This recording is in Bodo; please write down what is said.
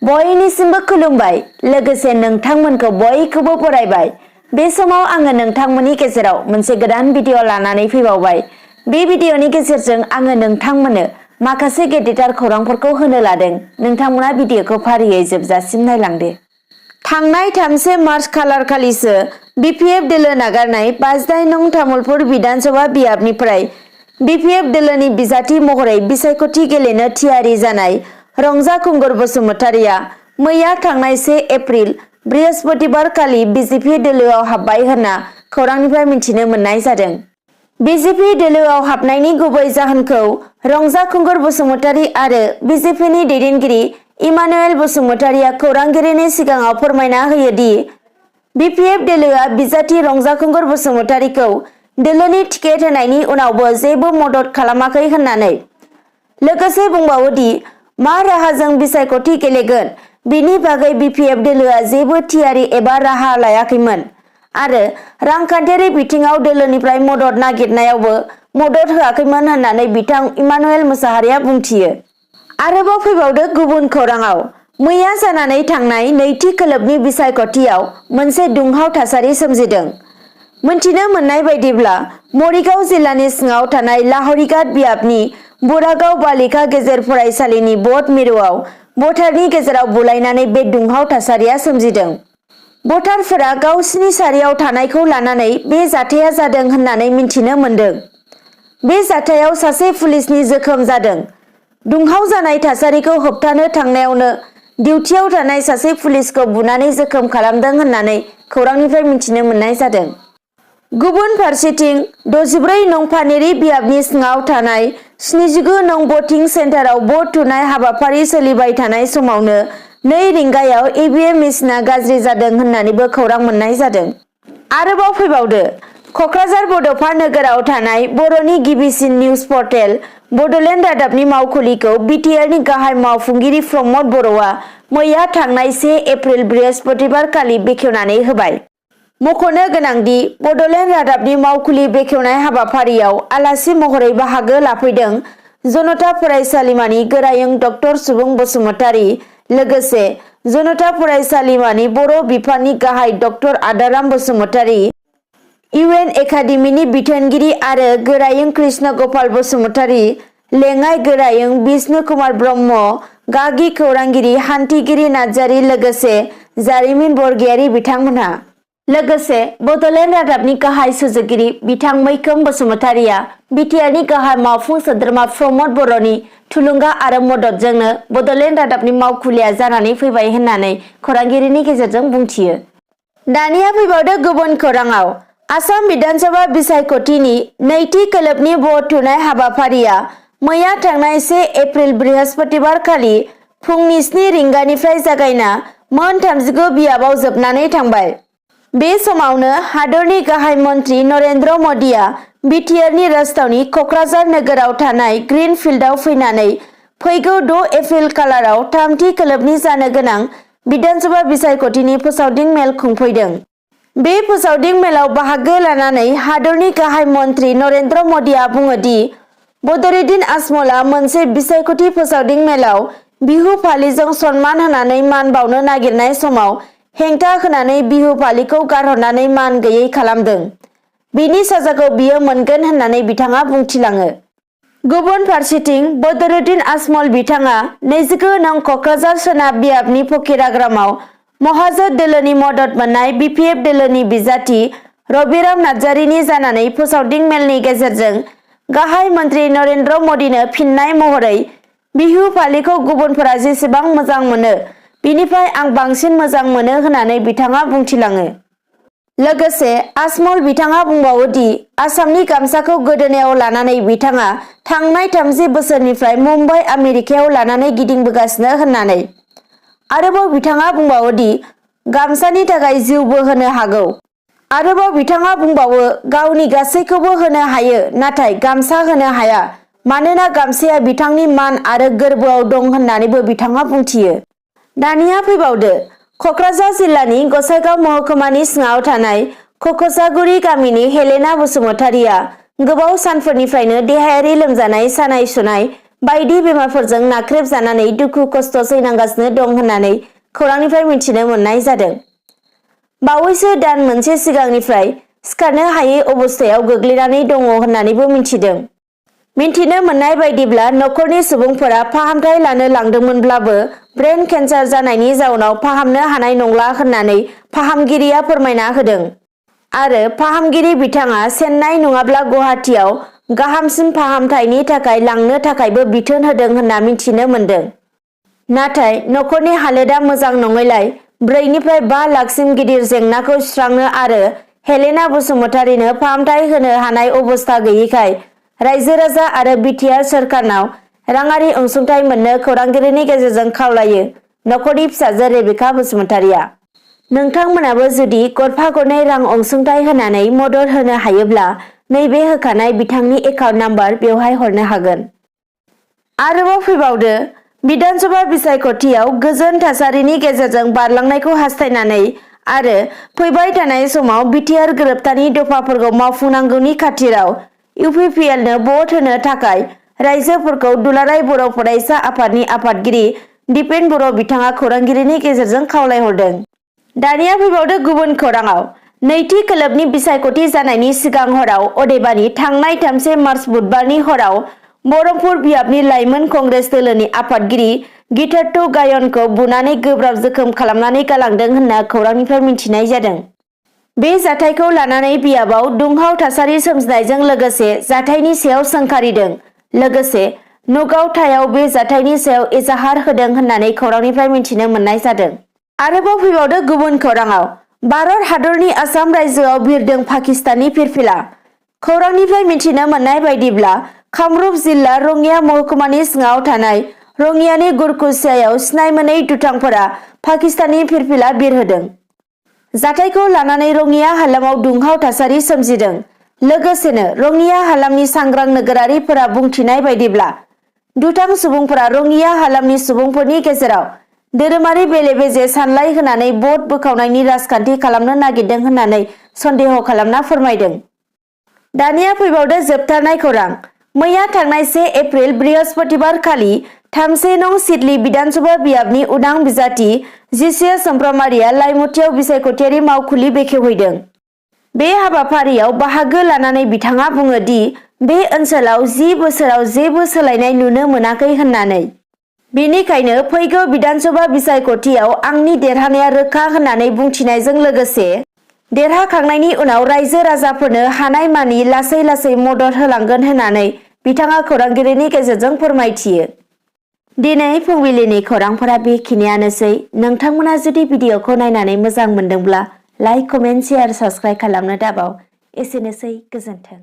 बयनिसिमबो खुलुमबाय लोगोसे नोंथांमोनखौ बयखौबो बरायबाय। बे समाव आङो नोंथांमोननि गेजेराव मोनसे गोदान भिडिअ लानानै फैबावबाय। बे भिडिअनि गेजेरजों आङो नोंथांमोननो माखासे गेदेर खौरांफोरखौ होनो लादों। नोंथांमोना भिडिअखौ फारियै जोबजासिम नायलांदो। थांनाय 3 मार्च खालार खालिसो बिपिएफ दोलो नागारनाय 59 नं तामुलपुर बिधानसभा बियाबनिफ्राय बिपिएफ दोलोनि बिजाथि महरै बिसायख'थि गेलेनो थियारि जानाय रंजा खुंगुर बसुमतारिया मैया थांनाय 1 एप्रिल बृहस्पतिबार खालि बिजेपि दोलोआव हाबबाय होनना खौरांनिफ्राय मिथिनो मोननाय जादों। बिजेपि दोलोआव हाबनायनि गुबै जाहोनखौ रंजा खुंगुर बसुमतारि आरो बिजेपिनि दैदेनगिरि इमानुएल बसुमतारिया खौरांगिरिनि सिगाङाव फोरमायना होयो दि बिपिएफ दोलोआ बिजाथि रंजा खुंगुर बसुमतारिखौ दोलोनि टिकेट होनायनि उनावबो जेबो मदद खालामाखै होननानै। लोगोसे बुंबावो दि मा राहाजों बिसायख'थि गेलेगोन बिनि बागै बिपिएफ दोलोआ जेबो थियारि एबा राहा लायाखैमोन आरो रांखान्थियारि बिथिङाव दोलोनिफ्राय मदद नागिरनायावबो मदद होआखैमोन होननानै बिथां इमानुएल मोसाहारिया बुंथियो। आरोबाव फैबावदो गुबुन खौराङाव मैया जानानै थांनाय नैथि खोलोबनि बिसायख'थियाव मोनसे दुंहाव थासारि सोमजिदों। मोनथिनो मोननाय बायदिब्ला मरिगाव जिल्लानि सिङाव थानाय लाहरिघाट बियाबनि बुरागाव बालिका गेजेर फरायसालिनि भट मिरुआव भटारनि गेजेराव बुलायनानै बे दुंहाव थासारिया सोमजिदों। भटारफोरा गावसिनि सारियाव थानायखौ लानानै बे जाथाया जादों होननानै मिथिनो मोन्दों। बे जाथायाव सासे पुलिसनि जोखोम जादों। दुंहाव जानाय थासारिखौ होबथानो थांनायावनो डिउटियाव थानाय सासे पुलिसखौ बुनानै जोखोम खालामदों होननानै खौरांनिफ्राय मिथिनो मोननाय जादों। गुबुन फारसेथिं 64 नं पानेरि बियाबनि सिङाव थानाय 79 नं भटिं सेन्टाराव भट थुनाय हाबाफारि सोलिबाय थानाय समावनो 2 रिंगायाव ईवीएम मेसिनआ गाज्रि जादों होननानैबो खौरां मोननाय जादों। आरोबाव फैबावदो कक्राझार बड'फा नोगोराव थानाय बर'नि गिबिसिन निउज पर्टेल बड'लेण्ड रादाबनि मावखुलिखौ बिटिआरनि गाहाय मावफुंगिरि प्रमद बर'आ मैया थांनाय 1 एप्रिल बृहस्पतिबार खालि बेखेवनानै होबाय। मख'नो गोनांदि बड'लेण्ड रादाबनि मावखुलि बेखेवनाय हाबाफारियाव आलासि महरै बाहागो लाफैदों जनता फरायसालिमानि गोरायुं डक्टर सुबुं बसुमतारि, लोगोसे जनता फरायसालिमानि बर' बिफाननि गाहाय डक्टर आदाराम बसुमतारि, इउएन एकाडेमिनि बिथोनगिरि आरो गोरायुं कृष्ण गपाल बसुमतारि, लेङाइ गोरायुं बिष्णु कुमार ब्रह्म, गागि खौरांगिरि हान्थिगिरि नार्जारि लोगोसे जारिमिन बरगयारि बिथांमोनहा। लोगोसे बड'लेण्ड रादाबनि गाहाय सुजुगिरि बिथां मैखोम बसुमतारिया बिटिआरनि गाहाय मावफुं सोद्रोमा प्रमद बर'नि थुलुंगा आरो मददजोंनो बड'लेण्ड रादाबनि मावखुलिया जानानै फैबाय होननानै खौरांगिरिनि गेजेरजों बुंथियो। दानिया फैबावदो गुबुन खौराङाव आसाम बिधानसभा बिसायख'थिनि नैथि खोलोबनि भट थुनाय हाबाफारिया मैया थांनाय 1 एप्रिल बृहस्पतिबार खालि फुंनि 7 रिंगानिफ्राय जागायना मोन 39 बियाबाव जोबनानै थांबाय। बे समावनो हादरनि गाहाय मन्त्रि नरेन्द्र मदिया बिटिआरनि राजथावनि कक्राझार नोगोराव थानाय ग्रीन फिल्डआव फैनानै फैगौ 6 एप्रिल खालाराव थामथि खोलोबनि जानो गोनां बिधानसभा बिसायख'थिनि फोसावदिं मेल खुंफैदों। बे फोसावदिं मेलाव बाहागो लानानै हादरनि गाहाय मन्त्रि नरेन्द्र मदिया बुङो दि बदरुद्दिन आजमलआ मोनसे बिसायख'थि फोसावदिं मेलाव बिहु फालिजों सनमान होनानै मान बावनो नागिरनाय समाव हेंथा होनानै बिहु फालिखौ गारहरनानै मान गैयै खालामदों। बिनि साजाखौ बियो मोनगोन होननानै बिथाङा बुंथिलाङो। गुबुन फारसेथिं बदरुद्दिन आजमल बिथाङा 29 नं कक्राझार सोनाब बियाबनि फकिराग्रामाव महाजोन दोलोनि मदद मोननाय बिपिएफ दोलोनि बिजाथि रबिराम नार्जारिनि जानानै फोसावदिं मेलनि गेजेरजों गाहाय मन्त्रि नरेन्द्र मदिनो फिननाय महरै बिहु फालिखौ गुबुनफोरा जेसेबां मोजां मोनो बिनिफ्राय आं बांसिन मोजां मोनो होननानै बिथाङा बुंथिलाङो। लोगोसे आजमल बिथाङा बुंबावो दि आसामनि गामसाखौ गोदोनायाव लानानै बिथाङा थांनाय 30 बोसोरनिफ्राय मुम्बाइ आमेरिकायाव लानानै गिदिंबोगासिनो होननानै। आरोबाव बिथाङा बुंबावो दि गामसानि थाखाय जिउबो होनो हागौ। आरोबाव बिथाङा बुंबावो गावनि गासैखौबो होनो हायो नाथाय गामसा होनो हाया मानोना गामसाया बिथांनि मान आरो गोरबोआव दं होननानैबो बिथाङा बुंथियो। दानिया फैबावदो कक्राझार जिल्लानि गसाइगाव महकुमानि सिङाव थानाय ककसागुरि गामिनि हेलेना बसुमतारिया गोबाव सानफोरनिफ्रायनो देहायारि लोमजानाय सानाय सुनाय बायदि बेमारफोरजों नाख्रेबजानानै दुखु खस्थ' सैनांगासिनो दं होननानै खौरांनिफ्राय मिथिनो मोननाय जादों। बावैसो दान मोनसे सिगांनिफ्राय सिखारनो हायै अबस्थायाव गोग्लैनानै दङ होननानैबो मिथिदों। मिथिनो मोननाय बायदिब्ला नखरनि सुबुंफोरा फाहामथाय लानो लांदोंमोनब्लाबो ब्रेन केन्सार जानायनि जाउनाव फाहामनो हानाय नंला होननानै फाहामगिरिया फोरमायना होदों आरो फाहामगिरि बिथाङा चेन्नाइ नङाब्ला गुवाहाटीआव गाहामसिन फाहामथायनि थाखाय लांनो थाखायबो बिथोन होदों होनना मिथिनो मोनदों। नाथाय नखरनि हालोदा मोजां नङैलाय 4 निफ्राय 5 लाखसिम गिदिर जेंनाखौ सुस्रांनो आरो हेलेना बसुमतारीनो फाहामथाय होनो हानाय अबस्था गैयैखाय रायजो राजा आरो बिटिआर सोरखारनाव राङारि अनसुंथाइ मोननो खौरांगिरिनि गेजेरजों खावलायो नखरनि फिसाजो रेबेका बसुमतारीया। नोंथांमोनाबो जुदि गरफा गरनै रां अनसुंथाइ होनानै मदद होनो हायोब्ला नैबे होखानाय बिथांनि एकाउन्ट नाम्बार बेवहाय हरनो हागोन। आरोबाव फैबावदो विधानसभा बिसायख'थियाव गोजोन थासारिनि गेजेरजों बारलांनायखौ हास्थायनानै आरो फैबाय थानाय समाव बिटिआर गोरोबथानि दफाफोरखौ मावफुंनांगौनि खाथिराव इउपिपिएलनो भट होनो थाखाय रायजोफोरखौ दुलाराय बर' फरायसा आफादनि आफादगिरि दिपेन बर' बिथाङा खौरांगिरिनि गेजेरजों खावलायहरदों। दानिया फैबावदो गुबुन खौराङाव नैथि खोलोबनि बिसायख'थि जानायनि सिगां हराव अदेबानि थांनाय 3 मार्च बुधबारनि हराव बरमपुर बियाबनि लाइमोन कंग्रेस दोलोनि आफादगिरि गितार्थ गायनखौ बुनानै गोब्राब जोखोम खालामनानै गालांदों होनना खौरांनिफ्राय मिथिनाय जादों। बे जाथायखौ लानानै बियाबाव दुंहाव थासारि सोमजिनायजों लोगोसे जाथायनि सायाव सोंखारिदों। लोगोसे नगावथायाव बे जाथायनि सायाव एजाहार होदों होननानै खौरांनिफ्राय मिथिनो मोननाय जादों। आरोबाव फैबावदो गुबुन खौराङाव भारत हादरनि आसाम रायजोआव बिरदों पाकिस्ताननि फिरफिला। खौरांनिफ्राय मिथिनो मोननाय बायदिब्ला कामरुप जिल्ला रङिया महकुमानि सिङाव थानाय रङियानि गुरकुसियायाव सिनाय मोनै दुथांफोरा पाकिस्ताननि फिरफिला बिरहोदों। जाथायखौ लानानै रङिया हालामाव दुंहाव थासारि सोमजिदों। लोगोसेनो रङिया हालामनि सांग्रां नोगोरारिफोरा बुंथिनाय बायदिब्ला दुथां सुबुंफोरा रङिया हालामनि सुबुंफोरनि गेजेराव धोरोमारि बेले-बेजे सानलाय होनानै भट बोखावनायनि राजखान्थि खालामनो नागिरदों होननानै सन्देह खालामना फोरमायदों। दानिया फैबावदो जोबथारनाय खौरां। मैया थांनाय 1 एप्रिल बृहस्पतिबार खालि 3 नं सिडली विधानसभा बियाबनि उदां बिजाथि जिसिया समफ्रामारिया लाइमुथियाव बिसायख'थियारि मावखुलि बेखेवहैदों। बे हाबाफारियाव बाहागो लानानै बिथाङा बुङो दि बे ओनसोलाव 10 बोसोराव जेबो सोलायनाय नुनो मोनाखै होननानै। बेनिखायनो फैगौ विधानसभा बिसायख'थियाव आंनि देरहानाया रोखा होननानै बुंथिनायजों लोगोसे देरहाखांनायनि उनाव रायजो राजाफोरनो हानायमानि लासै लासै मदद होलांगोन होननानै बिथाङा खौरांगिरिनि गेजेरजों फोरमायथियो। दिनै फुंबिलिनि खौरांफोरा बेखिनियानोसै। नोंथांमोना जुदि भिडिअखौ नायनानै मोजां मोनदोंब्ला लाइक, कमेन्ट, शेयार, साबस्क्राइब खालामनो दाबाव। एसेनोसै, गोजोन्थों।